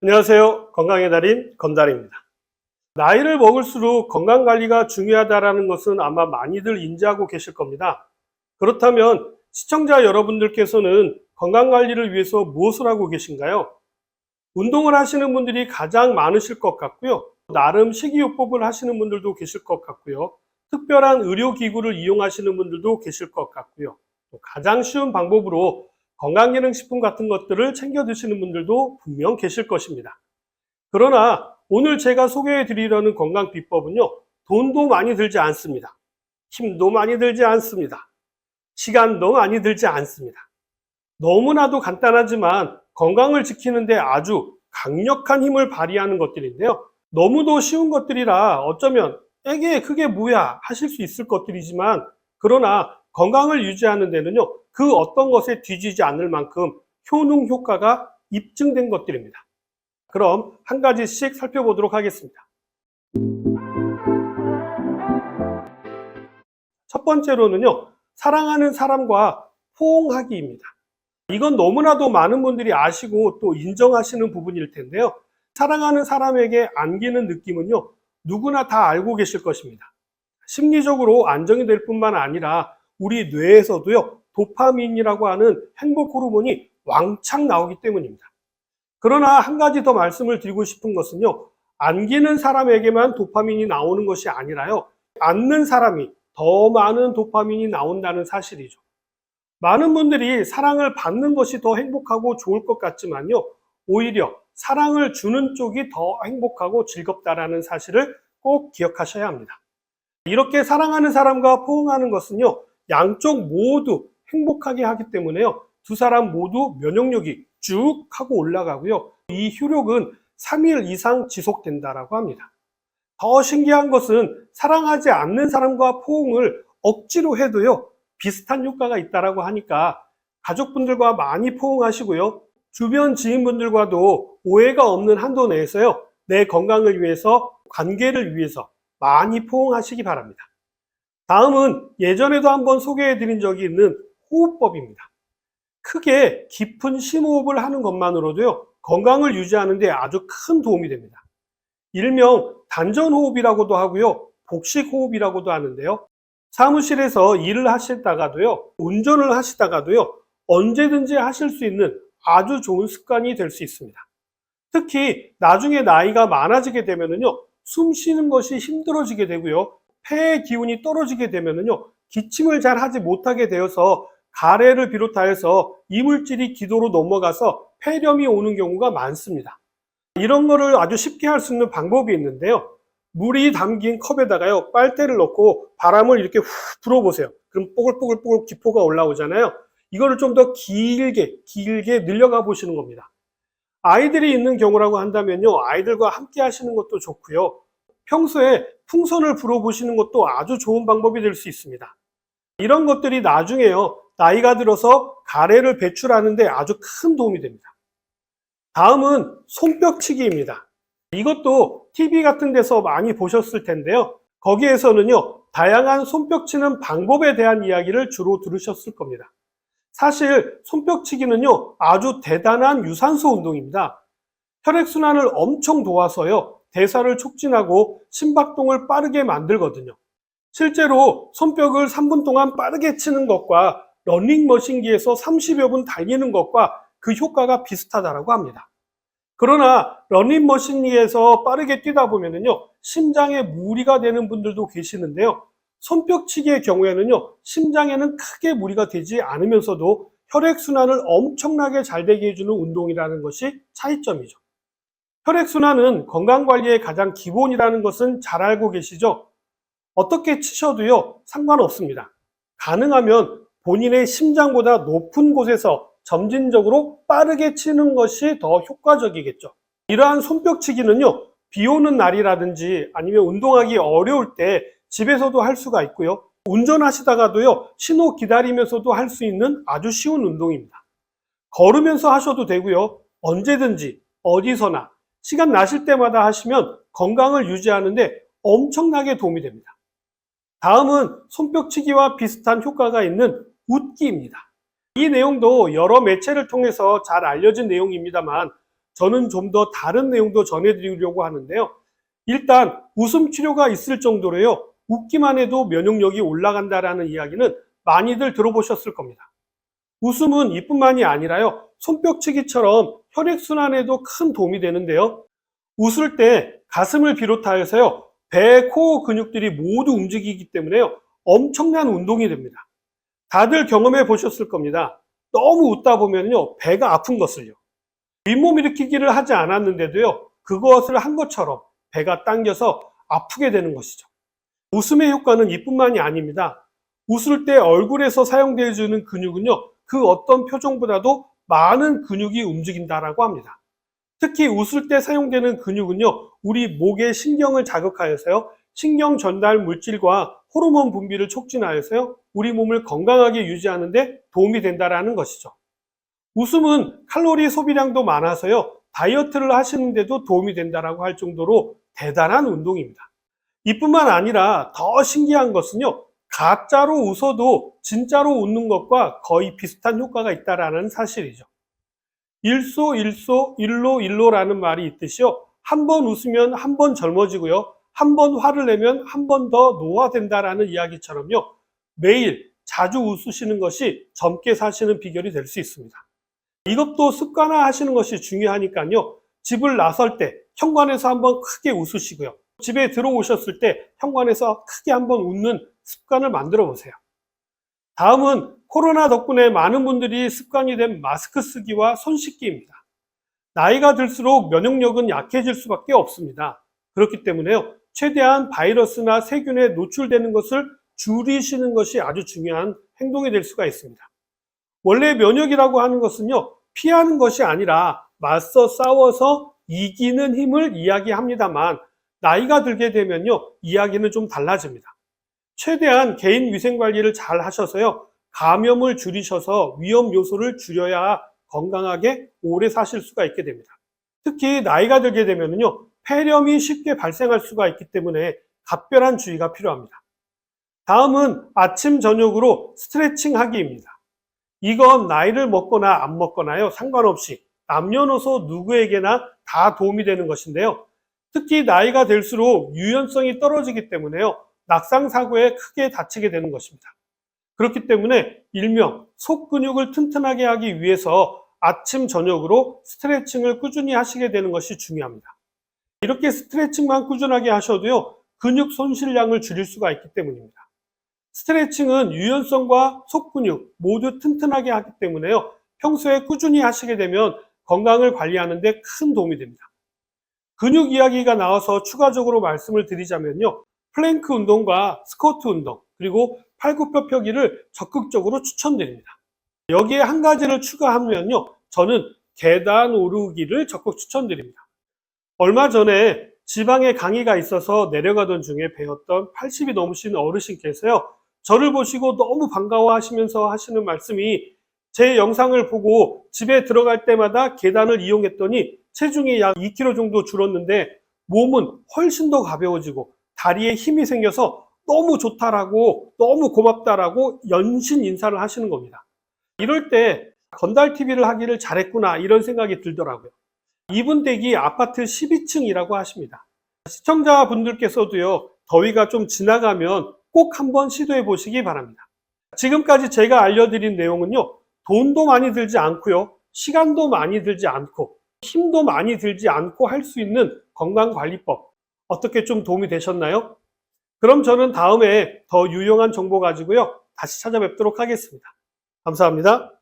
안녕하세요. 건강의 달인 건달입니다. 나이를 먹을수록 건강관리가 중요하다는 것은 아마 많이들 인지하고 계실 겁니다. 그렇다면 시청자 여러분들께서는 건강관리를 위해서 무엇을 하고 계신가요? 운동을 하시는 분들이 가장 많으실 것 같고요. 나름 식이요법을 하시는 분들도 계실 것 같고요. 특별한 의료기구를 이용하시는 분들도 계실 것 같고요. 또 가장 쉬운 방법으로 건강기능식품 같은 것들을 챙겨 드시는 분들도 분명 계실 것입니다. 그러나 오늘 제가 소개해 드리려는 건강 비법은요, 돈도 많이 들지 않습니다. 힘도 많이 들지 않습니다. 시간도 많이 들지 않습니다. 너무나도 간단하지만 건강을 지키는데 아주 강력한 힘을 발휘하는 것들인데요. 너무도 쉬운 것들이라 어쩌면 에게 그게 뭐야 하실 수 있을 것들이지만, 그러나 건강을 유지하는 데는요, 그 어떤 것에 뒤지지 않을 만큼 효능 효과가 입증된 것들입니다. 그럼 한 가지씩 살펴보도록 하겠습니다. 첫 번째로는요, 사랑하는 사람과 포옹하기입니다. 이건 너무나도 많은 분들이 아시고 또 인정하시는 부분일 텐데요. 사랑하는 사람에게 안기는 느낌은요, 누구나 다 알고 계실 것입니다. 심리적으로 안정이 될 뿐만 아니라 우리 뇌에서도요, 도파민이라고 하는 행복 호르몬이 왕창 나오기 때문입니다. 그러나 한 가지 더 말씀을 드리고 싶은 것은요, 안기는 사람에게만 도파민이 나오는 것이 아니라요, 안는 사람이 더 많은 도파민이 나온다는 사실이죠. 많은 분들이 사랑을 받는 것이 더 행복하고 좋을 것 같지만요, 오히려 사랑을 주는 쪽이 더 행복하고 즐겁다라는 사실을 꼭 기억하셔야 합니다. 이렇게 사랑하는 사람과 포옹하는 것은요, 양쪽 모두 행복하게 하기 때문에요, 두 사람 모두 면역력이 쭉 하고 올라가고요, 이 효력은 3일 이상 지속된다라고 합니다. 더 신기한 것은 사랑하지 않는 사람과 포옹을 억지로 해도요, 비슷한 효과가 있다라고 하니까 가족분들과 많이 포옹하시고요, 주변 지인분들과도 오해가 없는 한도 내에서요, 내 건강을 위해서, 관계를 위해서 많이 포옹하시기 바랍니다. 다음은 예전에도 한번 소개해 드린 적이 있는 호흡법입니다. 크게 깊은 심호흡을 하는 것만으로도요, 건강을 유지하는 데 아주 큰 도움이 됩니다. 일명 단전호흡이라고도 하고요, 복식호흡이라고도 하는데요. 사무실에서 일을 하시다가도요, 운전을 하시다가도요, 언제든지 하실 수 있는 아주 좋은 습관이 될 수 있습니다. 특히 나중에 나이가 많아지게 되면은요, 숨 쉬는 것이 힘들어지게 되고요, 폐의 기운이 떨어지게 되면은요, 기침을 잘 하지 못하게 되어서 가래를 비롯하여서 이물질이 기도로 넘어가서 폐렴이 오는 경우가 많습니다. 이런 거를 아주 쉽게 할 수 있는 방법이 있는데요, 물이 담긴 컵에다가요, 빨대를 넣고 바람을 이렇게 후 불어보세요. 그럼 뽀글뽀글뽀글 기포가 올라오잖아요. 이거를 좀 더 길게 늘려가 보시는 겁니다. 아이들이 있는 경우라고 한다면요, 아이들과 함께 하시는 것도 좋고요, 평소에 풍선을 불어보시는 것도 아주 좋은 방법이 될 수 있습니다. 이런 것들이 나중에요, 나이가 들어서 가래를 배출하는 데 아주 큰 도움이 됩니다. 다음은 손뼉치기입니다. 이것도 TV 같은 데서 많이 보셨을 텐데요, 거기에서는요, 다양한 손뼉치는 방법에 대한 이야기를 주로 들으셨을 겁니다. 사실 손뼉치기는요, 아주 대단한 유산소 운동입니다. 혈액순환을 엄청 도와서요, 대사를 촉진하고 심박동을 빠르게 만들거든요. 실제로 손뼉을 3분 동안 빠르게 치는 것과 러닝머신기에서 30여 분 달리는 것과 그 효과가 비슷하다고 합니다. 그러나 러닝머신기에서 빠르게 뛰다 보면요, 심장에 무리가 되는 분들도 계시는데요, 손뼉치기의 경우에는요, 심장에는 크게 무리가 되지 않으면서도 혈액순환을 엄청나게 잘 되게 해주는 운동이라는 것이 차이점이죠. 혈액순환은 건강관리의 가장 기본이라는 것은 잘 알고 계시죠? 어떻게 치셔도요, 상관없습니다. 가능하면 본인의 심장보다 높은 곳에서 점진적으로 빠르게 치는 것이 더 효과적이겠죠. 이러한 손뼉치기는요, 비 오는 날이라든지 아니면 운동하기 어려울 때 집에서도 할 수가 있고요, 운전하시다가도요, 신호 기다리면서도 할 수 있는 아주 쉬운 운동입니다. 걸으면서 하셔도 되고요, 언제든지 어디서나 시간 나실 때마다 하시면 건강을 유지하는데 엄청나게 도움이 됩니다. 다음은 손뼉치기와 비슷한 효과가 있는 웃기입니다. 이 내용도 여러 매체를 통해서 잘 알려진 내용입니다만, 저는 좀 더 다른 내용도 전해드리려고 하는데요. 일단 웃음 치료가 있을 정도로요, 웃기만 해도 면역력이 올라간다라는 이야기는 많이들 들어보셨을 겁니다. 웃음은 이뿐만이 아니라요, 손뼉치기처럼 혈액순환에도 큰 도움이 되는데요. 웃을 때 가슴을 비롯하여서요, 배, 코 근육들이 모두 움직이기 때문에요, 엄청난 운동이 됩니다. 다들 경험해 보셨을 겁니다. 너무 웃다 보면요, 배가 아픈 것을요. 윗몸 일으키기를 하지 않았는데도요, 그것을 한 것처럼 배가 당겨서 아프게 되는 것이죠. 웃음의 효과는 이뿐만이 아닙니다. 웃을 때 얼굴에서 사용되어 주는 근육은요, 그 어떤 표정보다도 많은 근육이 움직인다라고 합니다. 특히 웃을 때 사용되는 근육은요, 우리 목의 신경을 자극하여서요, 신경 전달 물질과 호르몬 분비를 촉진하여서요, 우리 몸을 건강하게 유지하는 데 도움이 된다라는 것이죠. 웃음은 칼로리 소비량도 많아서요, 다이어트를 하시는데도 도움이 된다라고 할 정도로 대단한 운동입니다. 이뿐만 아니라 더 신기한 것은요, 가짜로 웃어도 진짜로 웃는 것과 거의 비슷한 효과가 있다라는 사실이죠. 일소 일로 일로라는 말이 있듯이요, 한 번 웃으면 한 번 젊어지고요, 한 번 화를 내면 한 번 더 노화된다라는 이야기처럼요, 매일 자주 웃으시는 것이 젊게 사시는 비결이 될 수 있습니다. 이것도 습관화 하시는 것이 중요하니까요, 집을 나설 때 현관에서 한번 크게 웃으시고요, 집에 들어오셨을 때 현관에서 크게 한번 웃는 습관을 만들어 보세요. 다음은 코로나 덕분에 많은 분들이 습관이 된 마스크 쓰기와 손 씻기입니다. 나이가 들수록 면역력은 약해질 수밖에 없습니다. 그렇기 때문에요, 최대한 바이러스나 세균에 노출되는 것을 줄이시는 것이 아주 중요한 행동이 될 수가 있습니다. 원래 면역이라고 하는 것은요, 피하는 것이 아니라 맞서 싸워서 이기는 힘을 이야기합니다만, 나이가 들게 되면요, 이야기는 좀 달라집니다. 최대한 개인 위생 관리를 잘 하셔서요, 감염을 줄이셔서 위험 요소를 줄여야 건강하게 오래 사실 수가 있게 됩니다. 특히 나이가 들게 되면요, 폐렴이 쉽게 발생할 수가 있기 때문에 각별한 주의가 필요합니다. 다음은 아침 저녁으로 스트레칭 하기입니다. 이건 나이를 먹거나 안 먹거나요, 상관없이 남녀노소 누구에게나 다 도움이 되는 것인데요. 특히 나이가 들수록 유연성이 떨어지기 때문에요, 낙상사고에 크게 다치게 되는 것입니다. 그렇기 때문에 일명 속 근육을 튼튼하게 하기 위해서 아침 저녁으로 스트레칭을 꾸준히 하시게 되는 것이 중요합니다. 이렇게 스트레칭만 꾸준하게 하셔도요, 근육 손실량을 줄일 수가 있기 때문입니다. 스트레칭은 유연성과 속근육 모두 튼튼하게 하기 때문에요, 평소에 꾸준히 하시게 되면 건강을 관리하는 데 큰 도움이 됩니다. 근육 이야기가 나와서 추가적으로 말씀을 드리자면요, 플랭크 운동과 스쿼트 운동, 그리고 팔굽혀펴기를 적극적으로 추천드립니다. 여기에 한 가지를 추가하면요, 저는 계단 오르기를 적극 추천드립니다. 얼마 전에 지방에 강의가 있어서 내려가던 중에 배웠던 80이 넘으신 어르신께서요, 저를 보시고 너무 반가워하시면서 하시는 말씀이, 제 영상을 보고 집에 들어갈 때마다 계단을 이용했더니 체중이 약 2kg 정도 줄었는데 몸은 훨씬 더 가벼워지고 다리에 힘이 생겨서 너무 좋다라고, 너무 고맙다라고 연신 인사를 하시는 겁니다. 이럴 때 건달TV를 하기를 잘했구나, 이런 생각이 들더라고요. 이분 댁이 아파트 12층이라고 하십니다. 시청자분들께서도요, 더위가 좀 지나가면 꼭 한번 시도해 보시기 바랍니다. 지금까지 제가 알려드린 내용은요, 돈도 많이 들지 않고요, 시간도 많이 들지 않고, 힘도 많이 들지 않고 할 수 있는 건강관리법, 어떻게 좀 도움이 되셨나요? 그럼 저는 다음에 더 유용한 정보 가지고요, 다시 찾아뵙도록 하겠습니다. 감사합니다.